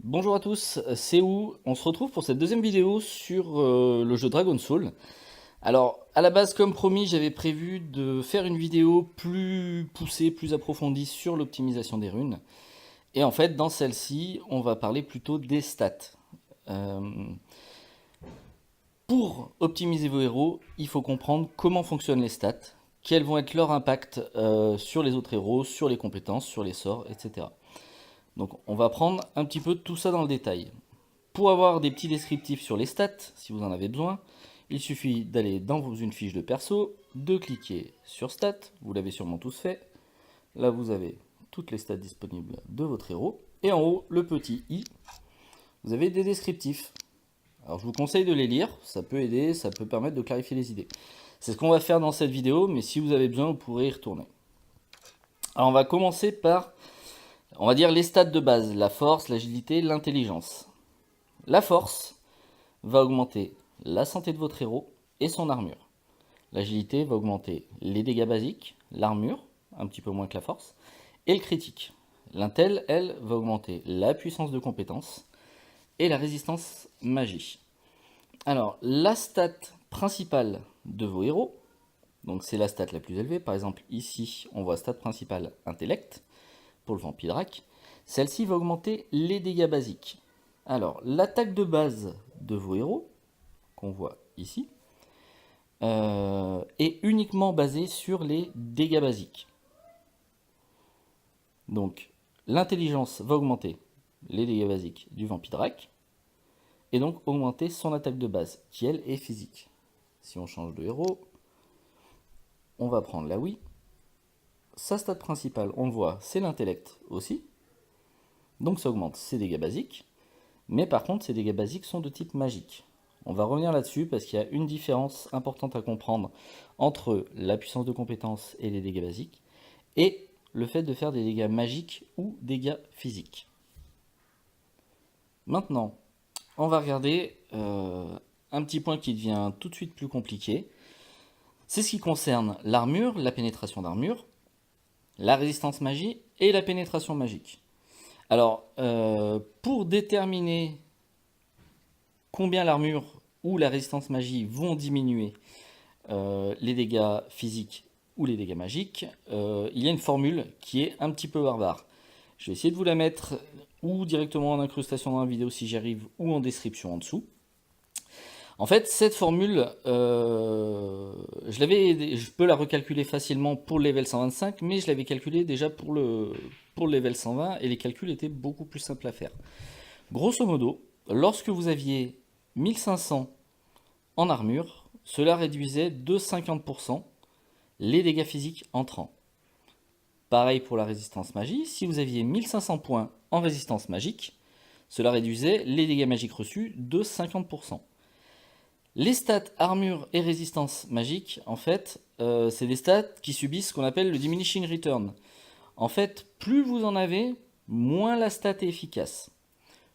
Bonjour à tous, c'est où? On se retrouve pour cette deuxième vidéo sur le jeu Dragon Soul. Alors, à la base, comme promis, j'avais prévu de faire une vidéo plus poussée, plus approfondie sur l'optimisation des runes. Et en fait, dans celle-ci, on va parler plutôt des stats. Euh, pour optimiser vos héros, il faut comprendre comment fonctionnent les stats, quels vont être leurs impacts sur les autres héros, sur les compétences, sur les sorts, etc. Donc on va prendre un petit peu tout ça dans le détail. Pour avoir des petits descriptifs sur les stats, si vous en avez besoin, il suffit d'aller dans une fiche de perso, de cliquer sur stats, vous l'avez sûrement tous fait. Là vous avez toutes les stats disponibles de votre héros. Et en haut, le petit i, vous avez des descriptifs. Alors je vous conseille de les lire, ça peut aider, ça peut permettre de clarifier les idées. C'est ce qu'on va faire dans cette vidéo, mais si vous avez besoin, vous pourrez y retourner. Alors on va commencer par, on va dire les stats de base, la force, l'agilité, l'intelligence. La force va augmenter la santé de votre héros et son armure. L'agilité va augmenter les dégâts basiques, l'armure, un petit peu moins que la force, et le critique. L'intel, elle, va augmenter la puissance de compétence et la résistance magie. Alors, la stat principale de vos héros, donc c'est la stat la plus élevée, par exemple ici on voit stat principale intellect pour le Vampidraque, celle-ci va augmenter les dégâts basiques. Alors, l'attaque de base de vos héros, qu'on voit ici, est uniquement basée sur les dégâts basiques. Donc, l'intelligence va augmenter les dégâts basiques du Vampidraque, et donc augmenter son attaque de base, qui elle est physique. Si on change de héros, on va prendre la Wii. Sa stat principale, on le voit, c'est l'intellect aussi. Donc ça augmente ses dégâts basiques. Mais par contre, ces dégâts basiques sont de type magique. On va revenir là-dessus parce qu'il y a une différence importante à comprendre entre la puissance de compétence et les dégâts basiques et le fait de faire des dégâts magiques ou dégâts physiques. Maintenant, on va regarder un petit point qui devient tout de suite plus compliqué. C'est ce qui concerne l'armure, la pénétration d'armure, la résistance magie et la pénétration magique. Alors, pour déterminer combien l'armure ou la résistance magie vont diminuer les dégâts physiques ou les dégâts magiques, il y a une formule qui est un petit peu barbare. Je vais essayer de vous la mettre ou directement en incrustation dans la vidéo si j'y arrive, ou en description en dessous. En fait, cette formule, je peux la recalculer facilement pour le level 125, mais je l'avais calculée déjà pour le level 120, et les calculs étaient beaucoup plus simples à faire. Grosso modo, lorsque vous aviez 1500 en armure, cela réduisait de 50% les dégâts physiques entrants. Pareil pour la résistance magie, si vous aviez 1500 points en résistance magique, cela réduisait les dégâts magiques reçus de 50%. Les stats armure et résistance magique, en fait, c'est des stats qui subissent ce qu'on appelle le diminishing return. En fait, plus vous en avez, moins la stat est efficace.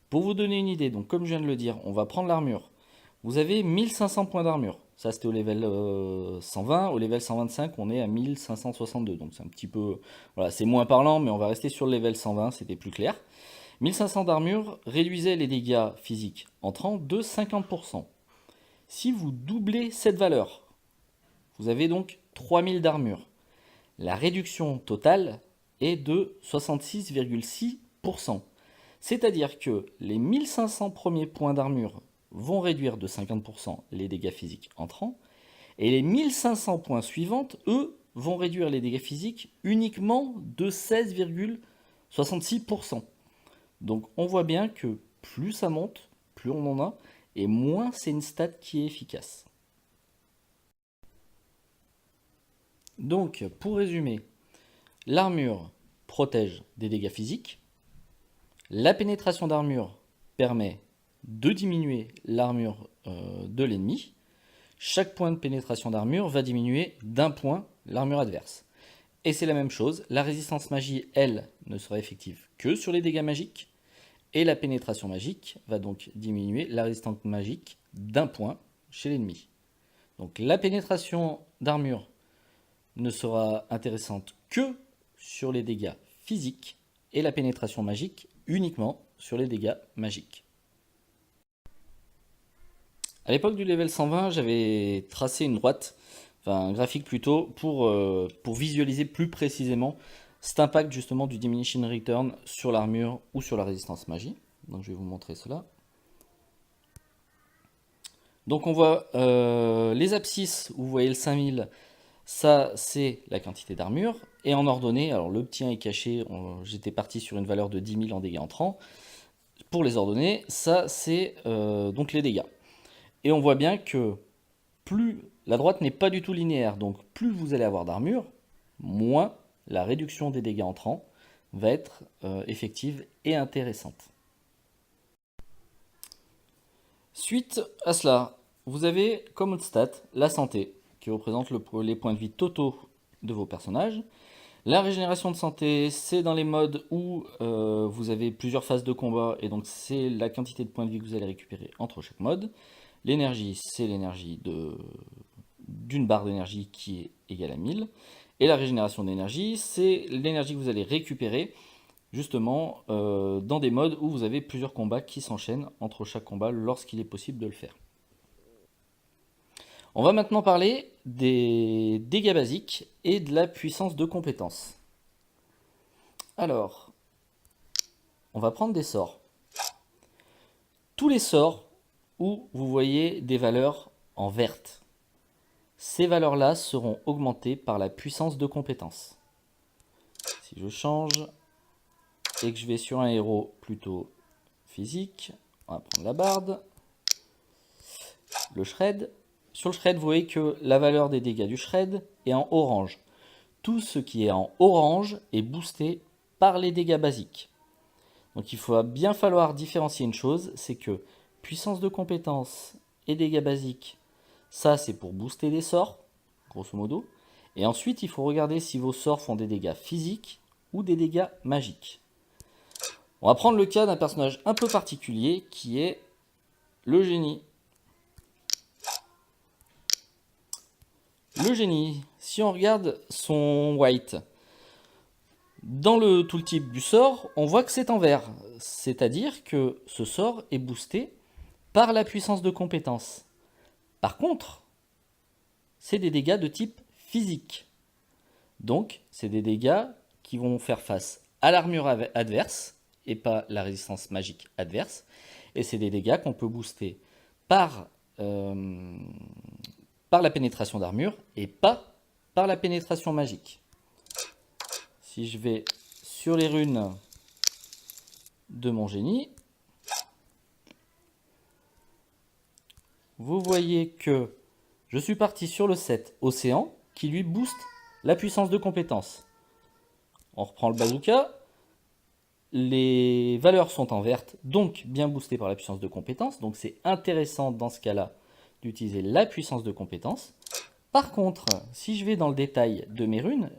Pour vous donner une idée, donc comme je viens de le dire, on va prendre l'armure. Vous avez 1500 points d'armure. Ça, c'était au level 120. Au level 125, on est à 1562. Donc, c'est un petit peu... Voilà, c'est moins parlant, mais on va rester sur le level 120, c'était plus clair. 1500 d'armure réduisait les dégâts physiques entrants de 50%. Si vous doublez cette valeur, vous avez donc 3000 d'armure. La réduction totale est de 66,6%. C'est-à-dire que les 1500 premiers points d'armure vont réduire de 50% les dégâts physiques entrants, et les 1500 points suivantes, eux, vont réduire les dégâts physiques uniquement de 16,66%. Donc on voit bien que plus ça monte, plus on en a, et moins c'est une stat qui est efficace. Donc, pour résumer, l'armure protège des dégâts physiques, la pénétration d'armure permet de diminuer l'armure de l'ennemi. Chaque point de pénétration d'armure va diminuer d'un point l'armure adverse. Et c'est la même chose, la résistance magie, elle, ne sera effective que sur les dégâts magiques, et la pénétration magique va donc diminuer la résistance magique d'un point chez l'ennemi. Donc la pénétration d'armure ne sera intéressante que sur les dégâts physiques, et la pénétration magique, uniquement sur les dégâts magiques. À l'époque du level 120, j'avais tracé une droite, enfin un graphique plutôt, pour visualiser plus précisément cet impact justement du Diminishing Return sur l'armure ou sur la résistance magie. Donc je vais vous montrer cela. Donc on voit les abscisses, où vous voyez le 5000, ça c'est la quantité d'armure. Et en ordonnée, alors le petit 1 est caché, j'étais parti sur une valeur de 10 000 en dégâts entrants. Pour les ordonnées, ça c'est donc les dégâts. Et on voit bien que plus la droite n'est pas du tout linéaire, donc plus vous allez avoir d'armure, moins la réduction des dégâts entrants va être effective et intéressante. Suite à cela, vous avez comme autre stat la santé, qui représente les points de vie totaux de vos personnages. La régénération de santé, c'est dans les modes où vous avez plusieurs phases de combat, et donc c'est la quantité de points de vie que vous allez récupérer entre chaque mode. L'énergie, c'est l'énergie d'une barre d'énergie qui est égale à 1000. Et la régénération d'énergie, c'est l'énergie que vous allez récupérer justement dans des modes où vous avez plusieurs combats qui s'enchaînent entre chaque combat lorsqu'il est possible de le faire. On va maintenant parler des dégâts basiques et de la puissance de compétence. Alors, on va prendre des sorts. Tous les sorts où vous voyez des valeurs en verte, ces valeurs-là seront augmentées par la puissance de compétence. Si je change et que je vais sur un héros plutôt physique, on va prendre la barde, le shred. Sur le shred, vous voyez que la valeur des dégâts du shred est en orange. Tout ce qui est en orange est boosté par les dégâts basiques. Donc il va bien falloir différencier une chose, c'est que puissance de compétence et dégâts basiques, ça c'est pour booster des sorts, grosso modo. Et ensuite, il faut regarder si vos sorts font des dégâts physiques ou des dégâts magiques. On va prendre le cas d'un personnage un peu particulier qui est le génie. Le génie, si on regarde son white, dans le tooltip du sort, on voit que c'est en vert. C'est-à-dire que ce sort est boosté par la puissance de compétence. Par contre, c'est des dégâts de type physique. Donc, c'est des dégâts qui vont faire face à l'armure adverse et pas la résistance magique adverse. Et c'est des dégâts qu'on peut booster par la pénétration d'armure et pas par la pénétration magique. Si je vais sur les runes de mon génie, vous voyez que je suis parti sur le 7 Océan qui lui booste la puissance de compétence. On reprend le bazooka. Les valeurs sont en verte, donc bien boostées par la puissance de compétence. Donc c'est intéressant dans ce cas-là d'utiliser la puissance de compétence. Par contre, si je vais dans le détail de mes runes,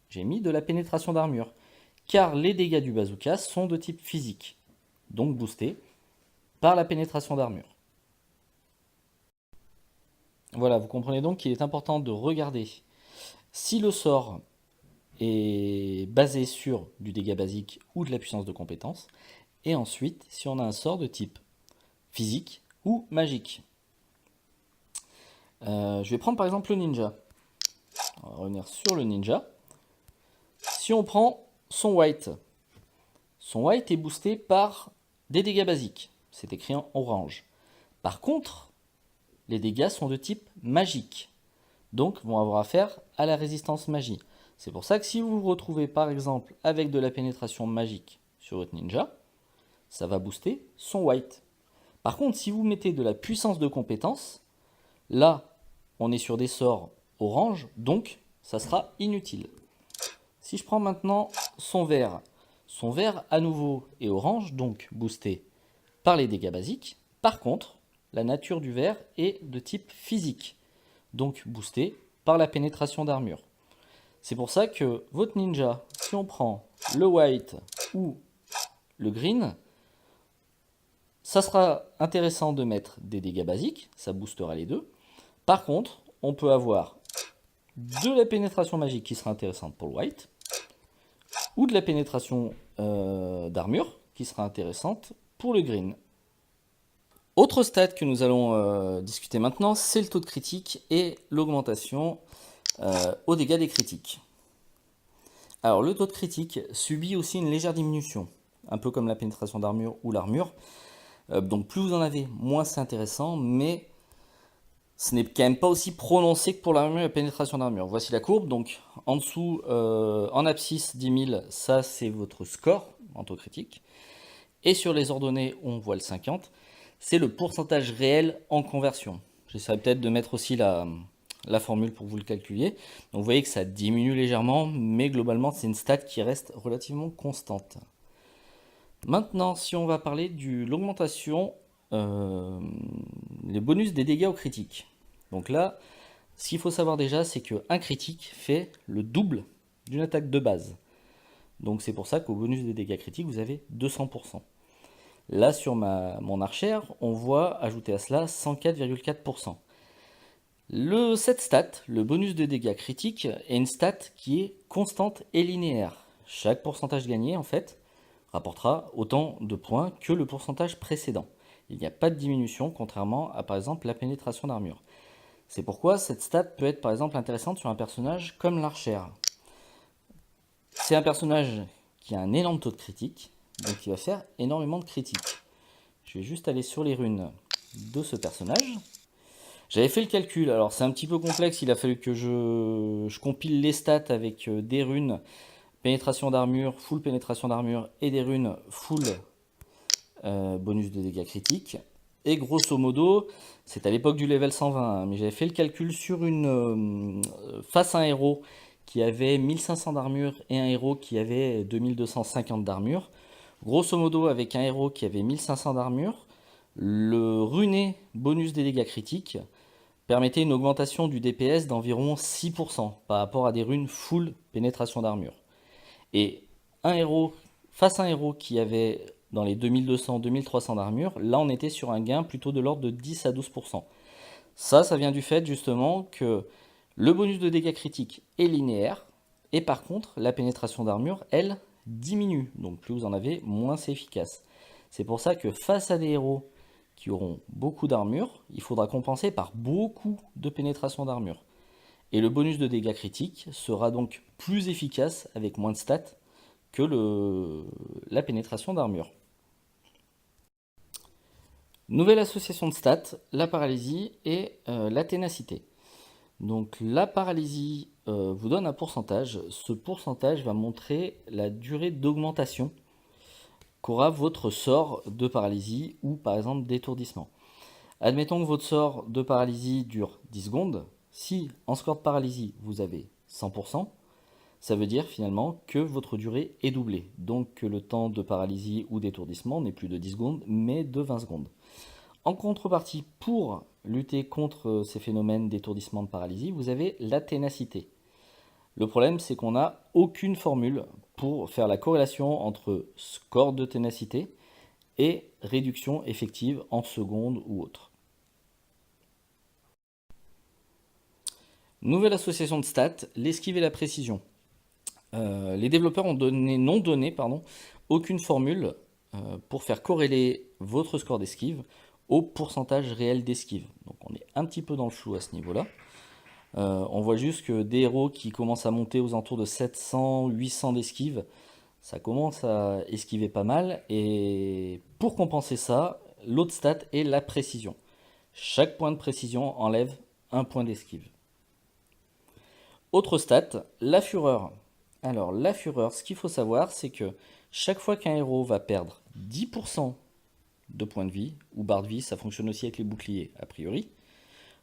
j'ai mis de la pénétration d'armure. Car les dégâts du bazooka sont de type physique, donc boostés par la pénétration d'armure. Voilà, vous comprenez donc qu'il est important de regarder si le sort est basé sur du dégât basique ou de la puissance de compétence, et ensuite si on a un sort de type physique ou magique. Je vais prendre par exemple le ninja. On va revenir sur le ninja. Si on prend son white est boosté par des dégâts basiques. C'est écrit en orange. Par contre, les dégâts sont de type magique. Donc vont avoir affaire à la résistance magie. C'est pour ça que si vous vous retrouvez par exemple avec de la pénétration magique sur votre ninja, ça va booster son white. Par contre, si vous mettez de la puissance de compétence, là, on est sur des sorts orange, donc ça sera inutile. Si je prends maintenant son vert à nouveau est orange, donc boosté par les dégâts basiques. Par contre, la nature du vert est de type physique, donc boosté par la pénétration d'armure. C'est pour ça que votre ninja, si on prend le white ou le green, ça sera intéressant de mettre des dégâts basiques, ça boostera les deux. Par contre, on peut avoir de la pénétration magique qui sera intéressante pour le white, ou de la pénétration d'armure qui sera intéressante pour le green. Autre stat que nous allons discuter maintenant, c'est le taux de critique et l'augmentation aux dégâts des critiques. Alors le taux de critique subit aussi une légère diminution, un peu comme la pénétration d'armure ou l'armure. Donc plus vous en avez, moins c'est intéressant, mais ce n'est quand même pas aussi prononcé que pour l'armure et la pénétration d'armure. Voici la courbe, donc en dessous, en abscisse 10 000, ça c'est votre score en taux critique. Et sur les ordonnées, on voit le 50, c'est le pourcentage réel en conversion. J'essaierai peut-être de mettre aussi la formule pour que vous le calculiez. Donc vous voyez que ça diminue légèrement, mais globalement c'est une stat qui reste relativement constante. Maintenant, si on va parler de l'augmentation, les bonus des dégâts aux critiques. Donc là, ce qu'il faut savoir déjà, c'est qu'un critique fait le double d'une attaque de base. Donc c'est pour ça qu'au bonus des dégâts critiques, vous avez 200%. Là, sur mon archère, on voit ajouter à cela 104,4%. Cette stat, le bonus de dégâts critiques, est une stat qui est constante et linéaire. Chaque pourcentage gagné, en fait, rapportera autant de points que le pourcentage précédent. Il n'y a pas de diminution, contrairement à, par exemple, la pénétration d'armure. C'est pourquoi cette stat peut être, par exemple, intéressante sur un personnage comme l'archère. C'est un personnage qui a un énorme taux de critique, donc il va faire énormément de critiques. Je vais juste aller sur les runes de ce personnage. J'avais fait le calcul, alors c'est un petit peu complexe, il a fallu que je compile les stats avec des runes pénétration d'armure, full pénétration d'armure et des runes full bonus de dégâts critiques. Et grosso modo, c'est à l'époque du level 120, hein, mais j'avais fait le calcul sur une face à un héros qui avait 1500 d'armure et un héros qui avait 2250 d'armure. Grosso modo, avec un héros qui avait 1500 d'armure, le runé bonus des dégâts critiques permettait une augmentation du DPS d'environ 6% par rapport à des runes full pénétration d'armure. Et face à un héros qui avait dans les 2200-2300 d'armure, là on était sur un gain plutôt de l'ordre de 10 à 12%. Ça vient du fait justement que le bonus de dégâts critiques est linéaire, et par contre la pénétration d'armure, elle, diminue. Donc plus vous en avez, moins c'est efficace. C'est pour ça que face à des héros qui auront beaucoup d'armure, il faudra compenser par beaucoup de pénétration d'armure. Et le bonus de dégâts critiques sera donc plus efficace avec moins de stats que la pénétration d'armure. Nouvelle association de stats, la paralysie et la ténacité. Donc la paralysie vous donne un pourcentage. Ce pourcentage va montrer la durée d'augmentation qu'aura votre sort de paralysie ou par exemple d'étourdissement. Admettons que votre sort de paralysie dure 10 secondes. Si en score de paralysie vous avez 100%, ça veut dire finalement que votre durée est doublée. Donc que le temps de paralysie ou d'étourdissement n'est plus de 10 secondes mais de 20 secondes. En contrepartie, pour lutter contre ces phénomènes d'étourdissement de paralysie, vous avez la ténacité. Le problème, c'est qu'on n'a aucune formule pour faire la corrélation entre score de ténacité et réduction effective en secondes ou autre. Nouvelle association de stats, l'esquive et la précision. Les développeurs n'ont donné aucune formule pour faire corréler votre score d'esquive au pourcentage réel d'esquive. Donc on est un petit peu dans le flou à ce niveau-là. On voit juste que des héros qui commencent à monter aux alentours de 700, 800 d'esquive, ça commence à esquiver pas mal. Et pour compenser ça, l'autre stat est la précision. Chaque point de précision enlève un point d'esquive. Autre stat, la fureur. Alors la fureur, ce qu'il faut savoir, c'est que chaque fois qu'un héros va perdre 10% de points de vie, ou barre de vie, ça fonctionne aussi avec les boucliers a priori,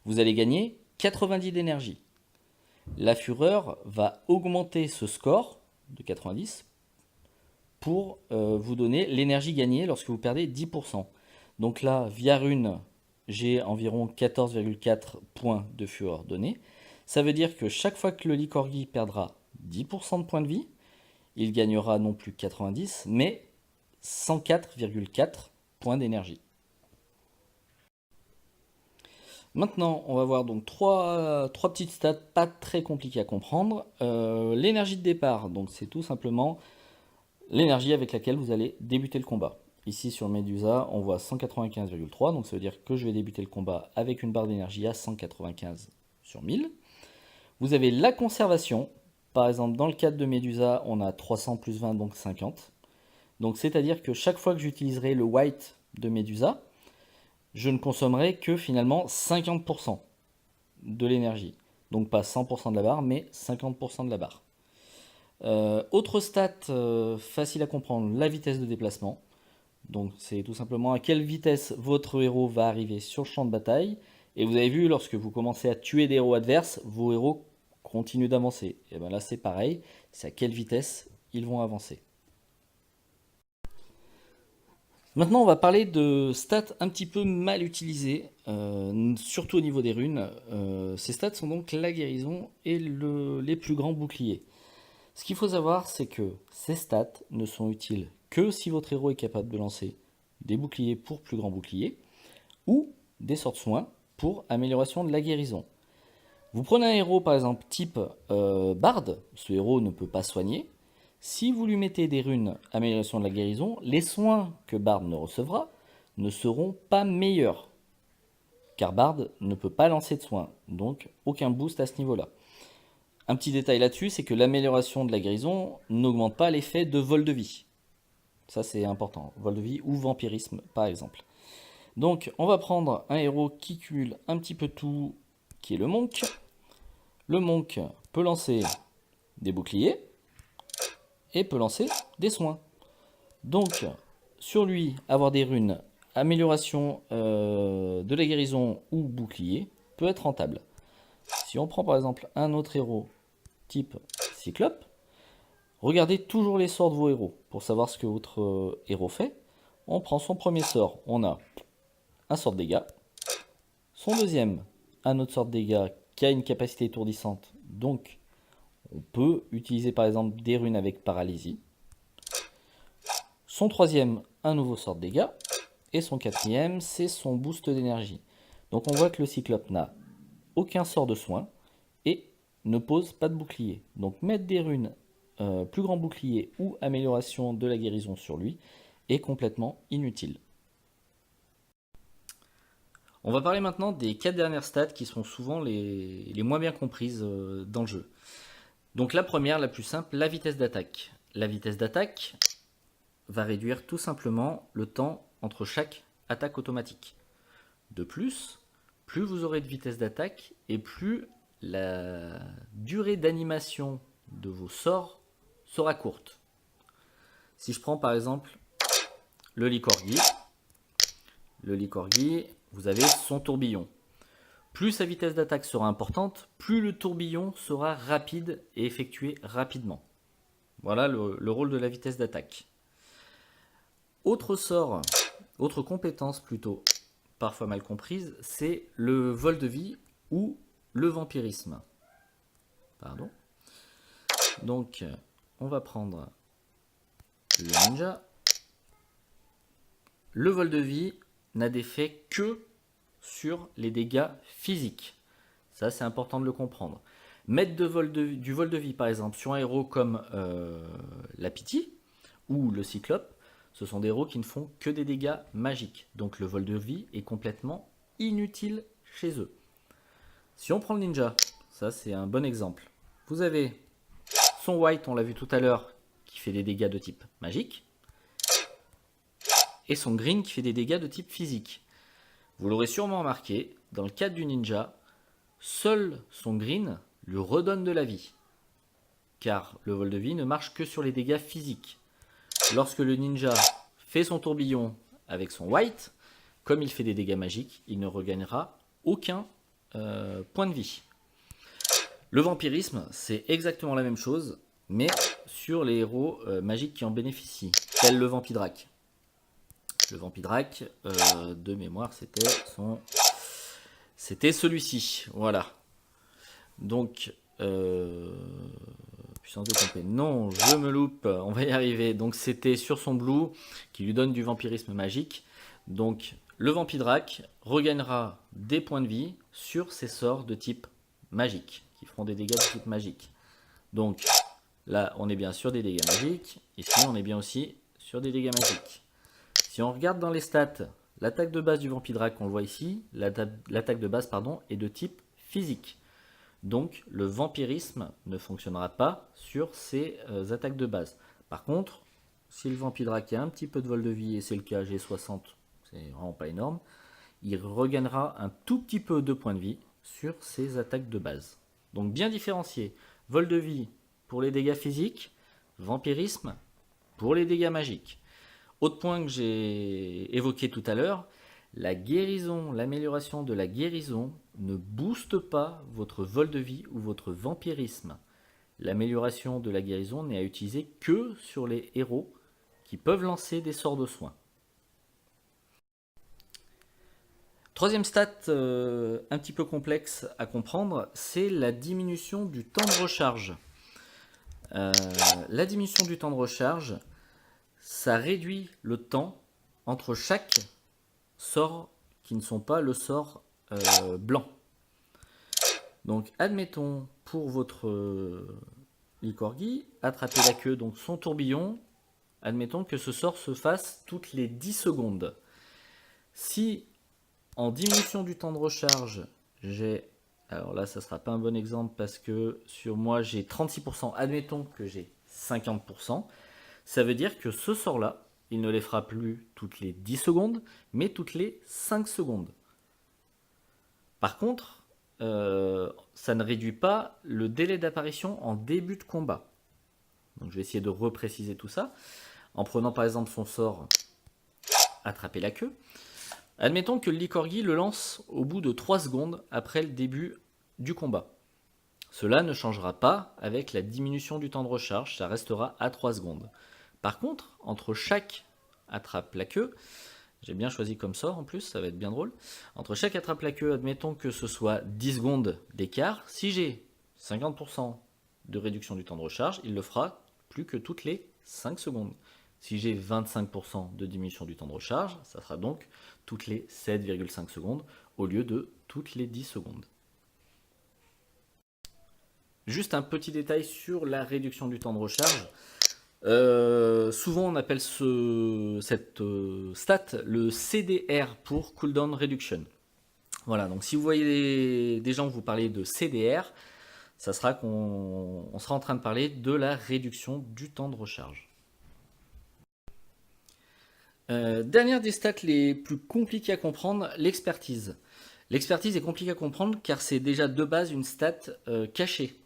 vous allez gagner 90 d'énergie. La fureur va augmenter ce score de 90 pour vous donner l'énergie gagnée lorsque vous perdez 10%. Donc là, via rune, j'ai environ 14,4 points de fureur donnés. Ça veut dire que chaque fois que le Lickorgi perdra 10% de points de vie, il gagnera non plus 90, mais 104,4 points d'énergie. Maintenant, on va voir donc trois petites stats pas très compliquées à comprendre. L'énergie de départ, donc c'est tout simplement l'énergie avec laquelle vous allez débuter le combat. Ici sur Medusa, on voit 195,3, donc ça veut dire que je vais débuter le combat avec une barre d'énergie à 195 sur 1000. Vous avez la conservation, par exemple dans le cadre de Medusa, on a 300 plus 20, donc 50. Donc c'est-à-dire que chaque fois que j'utiliserai le white de Medusa, je ne consommerai que finalement 50% de l'énergie. Donc pas 100% de la barre, mais 50% de la barre. Autre stat facile à comprendre, la vitesse de déplacement. Donc c'est tout simplement à quelle vitesse votre héros va arriver sur le champ de bataille. Et vous avez vu, lorsque vous commencez à tuer des héros adverses, vos héros continuent d'avancer. Et bien là c'est pareil, c'est à quelle vitesse ils vont avancer. Maintenant on va parler de stats un petit peu mal utilisées, surtout au niveau des runes. Ces stats sont donc la guérison et les plus grands boucliers. Ce qu'il faut savoir, c'est que ces stats ne sont utiles que si votre héros est capable de lancer des boucliers pour plus grands boucliers ou des sorts de soins pour amélioration de la guérison. Vous prenez un héros par exemple type Bard, ce héros ne peut pas soigner. Si vous lui mettez des runes amélioration de la guérison, les soins que Bard ne recevra ne seront pas meilleurs. Car Bard ne peut pas lancer de soins, donc aucun boost à ce niveau-là. Un petit détail là-dessus, c'est que l'amélioration de la guérison n'augmente pas l'effet de vol de vie. Ça c'est important, vol de vie ou vampirisme par exemple. Donc on va prendre un héros qui cumule un petit peu tout, qui est le monk. Le monk peut lancer des boucliers et peut lancer des soins. Donc sur lui, avoir des runes amélioration de la guérison ou bouclier peut être rentable. Si on prend par exemple un autre héros type Cyclope, regardez toujours les sorts de vos héros pour savoir ce que votre héros fait. On prend son premier sort, on a un sort de dégâts. Son deuxième, un autre sort de dégâts qui a une capacité étourdissante, donc on peut utiliser par exemple des runes avec paralysie. Son troisième, un nouveau sort de dégâts. Et son quatrième, c'est son boost d'énergie. Donc on voit que le Cyclope n'a aucun sort de soin et ne pose pas de bouclier. Donc mettre des runes plus grand bouclier ou amélioration de la guérison sur lui est complètement inutile. On va parler maintenant des 4 dernières stats qui sont souvent les moins bien comprises dans le jeu. Donc la première, la plus simple, la vitesse d'attaque. La vitesse d'attaque va réduire tout simplement le temps entre chaque attaque automatique. De plus vous aurez de vitesse d'attaque et plus la durée d'animation de vos sorts sera courte. Si je prends par exemple le Licorgi, vous avez son tourbillon. Plus sa vitesse d'attaque sera importante, plus le tourbillon sera rapide et effectué rapidement. Voilà le rôle de la vitesse d'attaque. Autre sort, autre compétence plutôt, parfois mal comprise, c'est le vol de vie ou le vampirisme. Pardon. Donc, on va prendre le ninja. Le vol de vie n'a d'effet que sur les dégâts physiques. Ça, c'est important de le comprendre. Mettre du vol de vie, par exemple, sur un héros comme la Pity ou le Cyclope, ce sont des héros qui ne font que des dégâts magiques. Donc le vol de vie est complètement inutile chez eux. Si on prend le ninja, ça c'est un bon exemple. Vous avez son white, on l'a vu tout à l'heure, qui fait des dégâts de type magique. Et son green qui fait des dégâts de type physique. Vous l'aurez sûrement remarqué, dans le cadre du ninja, seul son green lui redonne de la vie. Car le vol de vie ne marche que sur les dégâts physiques. Lorsque le ninja fait son tourbillon avec son white, comme il fait des dégâts magiques, il ne regagnera aucun point de vie. Le vampirisme, c'est exactement la même chose, mais sur les héros magiques qui en bénéficient, tel le Vampidrake. Le Vampidrake, de mémoire, c'était celui-ci, voilà. Donc, puissance de compé. Non, je me loupe, on va y arriver. Donc c'était sur son blue qui lui donne du vampirisme magique. Donc le Vampidrake regagnera des points de vie sur ses sorts de type magique, qui feront des dégâts de type magique. Donc Là, on est bien sur des dégâts magiques. Ici, on est bien aussi sur des dégâts magiques. Si on regarde dans les stats, l'attaque de base du Vampidrak, on le voit ici, l'attaque de base pardon, est de type physique. Donc le vampirisme ne fonctionnera pas sur ces attaques de base. Par contre, si le Vampidrak a un petit peu de vol de vie, et c'est le cas, j'ai 60, c'est vraiment pas énorme, il regagnera un tout petit peu de points de vie sur ses attaques de base. Donc bien différencié, vol de vie pour les dégâts physiques, vampirisme pour les dégâts magiques. Autre point que j'ai évoqué tout à l'heure, la guérison, l'amélioration de la guérison ne booste pas votre vol de vie ou votre vampirisme. L'amélioration de la guérison n'est à utiliser que sur les héros qui peuvent lancer des sorts de soins. Troisième stat un petit peu complexe à comprendre, c'est la diminution du temps de recharge. La diminution du temps de recharge, ça réduit le temps entre chaque sort qui ne sont pas le sort blanc. Donc admettons pour votre Lickorgi, attraper la queue, donc son tourbillon, admettons que ce sort se fasse toutes les 10 secondes. Si en diminution du temps de recharge, j'ai... Alors là, ça ne sera pas un bon exemple parce que sur moi, j'ai 36%. Admettons que j'ai 50%. Ça veut dire que ce sort-là, il ne les fera plus toutes les 10 secondes, mais toutes les 5 secondes. Par contre, ça ne réduit pas le délai d'apparition en début de combat. Donc je vais essayer de repréciser tout ça. En prenant par exemple son sort attraper la queue. Admettons que le Lickorgi le lance au bout de 3 secondes après le début du combat. Cela ne changera pas avec la diminution du temps de recharge, ça restera à 3 secondes. Par contre, entre chaque attrape la queue, j'ai bien choisi comme sort en plus, ça va être bien drôle. Entre chaque attrape la queue, admettons que ce soit 10 secondes d'écart. Si j'ai 50% de réduction du temps de recharge, il le fera plus que toutes les 5 secondes. Si j'ai 25% de diminution du temps de recharge, ça sera donc toutes les 7,5 secondes au lieu de toutes les 10 secondes. Juste un petit détail sur la réduction du temps de recharge. Souvent on appelle cette stat le CDR pour Cooldown Reduction. Voilà, donc si vous voyez des gens vous parler de CDR, ça sera qu'on sera en train de parler de la réduction du temps de recharge. Dernière des stats les plus compliquées à comprendre, l'expertise. L'expertise est compliquée à comprendre car c'est déjà de base une stat cachée.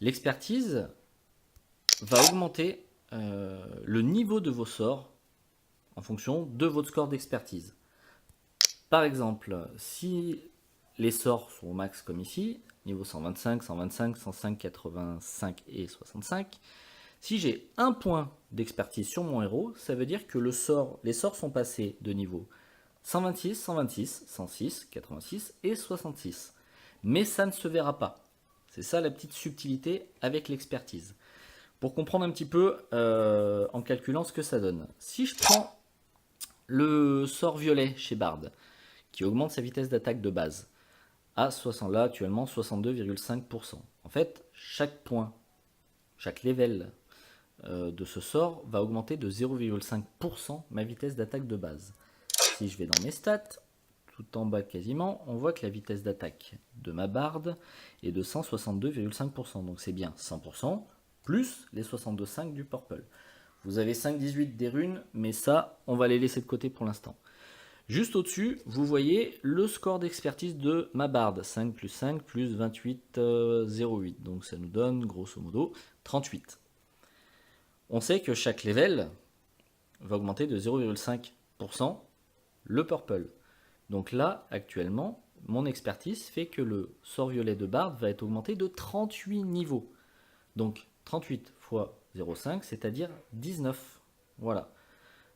L'expertise va augmenter le niveau de vos sorts en fonction de votre score d'expertise. Par exemple, si les sorts sont au max comme ici, niveau 125, 125, 105, 85 et 65, si j'ai un point d'expertise sur mon héros, ça veut dire que les sorts sont passés de niveau 126, 126, 106, 86 et 66. Mais ça ne se verra pas. C'est ça la petite subtilité avec l'expertise. Pour comprendre un petit peu en calculant ce que ça donne. Si je prends le sort violet chez Bard, qui augmente sa vitesse d'attaque de base, à 60, là actuellement 62,5%. En fait, chaque point, chaque level de ce sort va augmenter de 0,5% ma vitesse d'attaque de base. Si je vais dans mes stats, tout en bas quasiment, on voit que la vitesse d'attaque de ma barde est de 162,5%. Donc c'est bien 100%, plus les 62,5 du purple. Vous avez 5,18 des runes, mais ça, on va les laisser de côté pour l'instant. Juste au-dessus, vous voyez le score d'expertise de ma barde. 5 plus 5 plus 28,08. Donc ça nous donne, grosso modo, 38. On sait que chaque level va augmenter de 0,5% le purple. Donc là, actuellement, mon expertise fait que le sort violet de Bard va être augmenté de 38 niveaux. Donc 38 fois 0,5, c'est-à-dire 19. Voilà.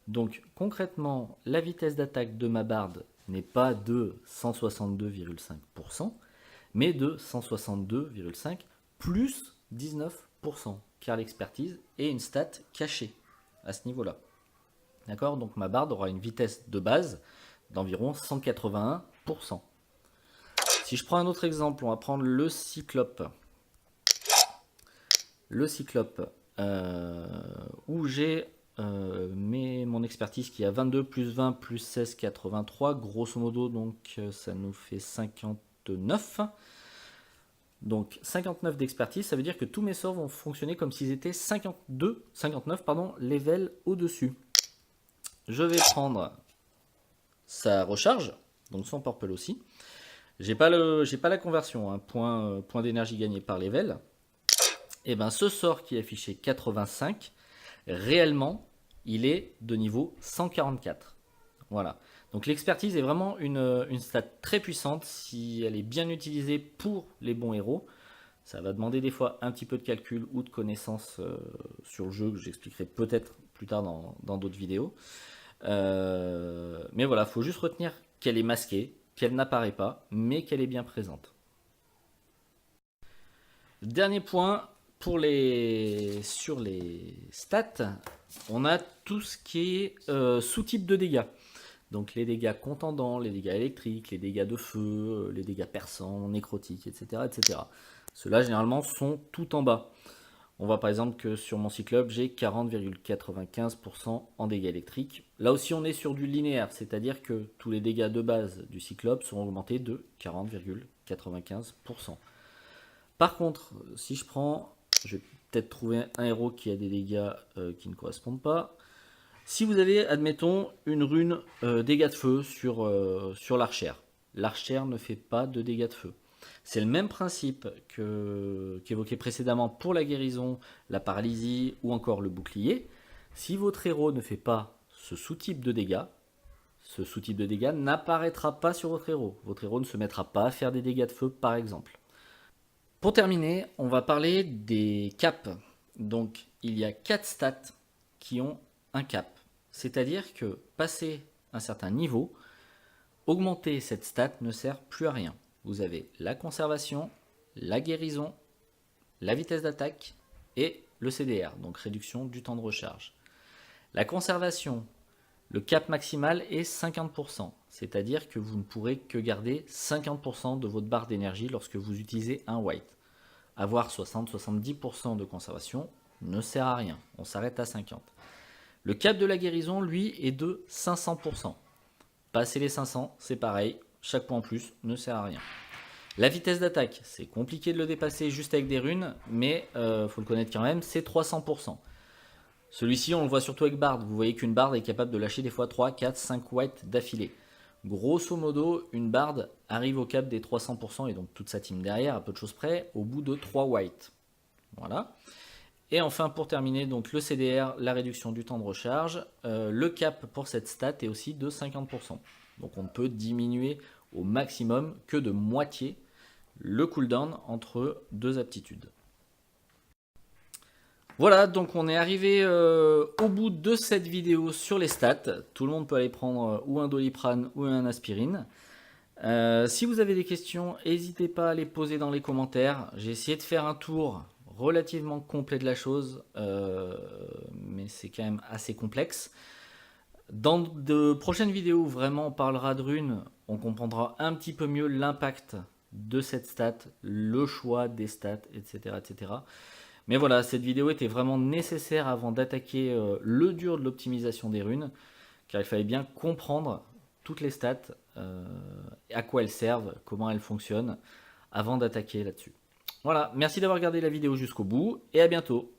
Donc concrètement, la vitesse d'attaque de ma barde n'est pas de 162,5%, mais de 162,5 plus 19%, car l'expertise est une stat cachée à ce niveau-là. D'accord? Donc ma barde aura une vitesse de base d'environ 181%. Si je prends un autre exemple, on va prendre le cyclope. le cyclope où j'ai mon expertise qui est à 22 plus 20 plus 16, 83. Grosso modo, donc ça nous fait 59. Donc 59 d'expertise, ça veut dire que tous mes sorts vont fonctionner comme s'ils étaient 59 level au-dessus. Je vais prendre sa recharge, donc son purple aussi. J'ai pas la conversion, hein, point d'énergie gagné par level. Et bien ce sort qui est affiché 85, réellement, il est de niveau 144. Voilà. Donc l'expertise est vraiment une stat très puissante si elle est bien utilisée pour les bons héros. Ça va demander des fois un petit peu de calcul ou de connaissances sur le jeu, que j'expliquerai peut-être plus tard dans d'autres vidéos. Mais voilà, il faut juste retenir qu'elle est masquée, qu'elle n'apparaît pas, mais qu'elle est bien présente. Dernier point, sur les stats, on a tout ce qui est sous-type de dégâts. Donc les dégâts contendants, les dégâts électriques, les dégâts de feu, les dégâts perçants, nécrotiques, etc. etc. Ceux-là, généralement, sont tout en bas. On voit par exemple que sur mon cyclope, j'ai 40,95% en dégâts électriques. Là aussi, on est sur du linéaire, c'est-à-dire que tous les dégâts de base du cyclope seront augmentés de 40,95%. Par contre, si je vais peut-être trouver un héros qui a des dégâts qui ne correspondent pas. Si vous avez, admettons, une rune dégâts de feu sur l'archère, l'archère ne fait pas de dégâts de feu. C'est le même principe qu'évoqué précédemment pour la guérison, la paralysie ou encore le bouclier. Si votre héros ne fait pas ce sous-type de dégâts, ce sous-type de dégâts n'apparaîtra pas sur votre héros. Votre héros ne se mettra pas à faire des dégâts de feu par exemple. Pour terminer, on va parler des caps. Donc il y a 4 stats qui ont un cap. C'est-à-dire que passer un certain niveau, augmenter cette stat ne sert plus à rien. Vous avez la conservation, la guérison, la vitesse d'attaque et le CDR, donc réduction du temps de recharge. La conservation, le cap maximal est 50%, c'est-à-dire que vous ne pourrez que garder 50% de votre barre d'énergie lorsque vous utilisez un white. Avoir 60-70% de conservation ne sert à rien, on s'arrête à 50%. Le cap de la guérison, lui, est de 500%. Passer les 500, c'est pareil, chaque point en plus ne sert à rien. La vitesse d'attaque, c'est compliqué de le dépasser juste avec des runes, mais faut le connaître quand même, c'est 300%. Celui-ci, on le voit surtout avec Bard. Vous voyez qu'une Bard est capable de lâcher des fois 3, 4, 5 whites d'affilée. Grosso modo, une Bard arrive au cap des 300%, et donc toute sa team derrière, à peu de choses près, au bout de 3 whites. Voilà. Et enfin, pour terminer, donc le CDR, la réduction du temps de recharge. Le cap pour cette stat est aussi de 50%. Donc on ne peut diminuer au maximum que de moitié le cooldown entre deux aptitudes. Voilà, donc on est arrivé au bout de cette vidéo sur les stats. Tout le monde peut aller prendre ou un Doliprane ou un aspirine. Si vous avez des questions, n'hésitez pas à les poser dans les commentaires. J'ai essayé de faire un tour relativement complet de la chose, mais c'est quand même assez complexe. Dans de prochaines vidéos, vraiment on parlera de runes, on comprendra un petit peu mieux l'impact de cette stat, le choix des stats, etc. etc. Mais voilà, cette vidéo était vraiment nécessaire avant d'attaquer le dur de l'optimisation des runes, car il fallait bien comprendre toutes les stats, à quoi elles servent, comment elles fonctionnent, avant d'attaquer là-dessus. Voilà, merci d'avoir regardé la vidéo jusqu'au bout, et à bientôt.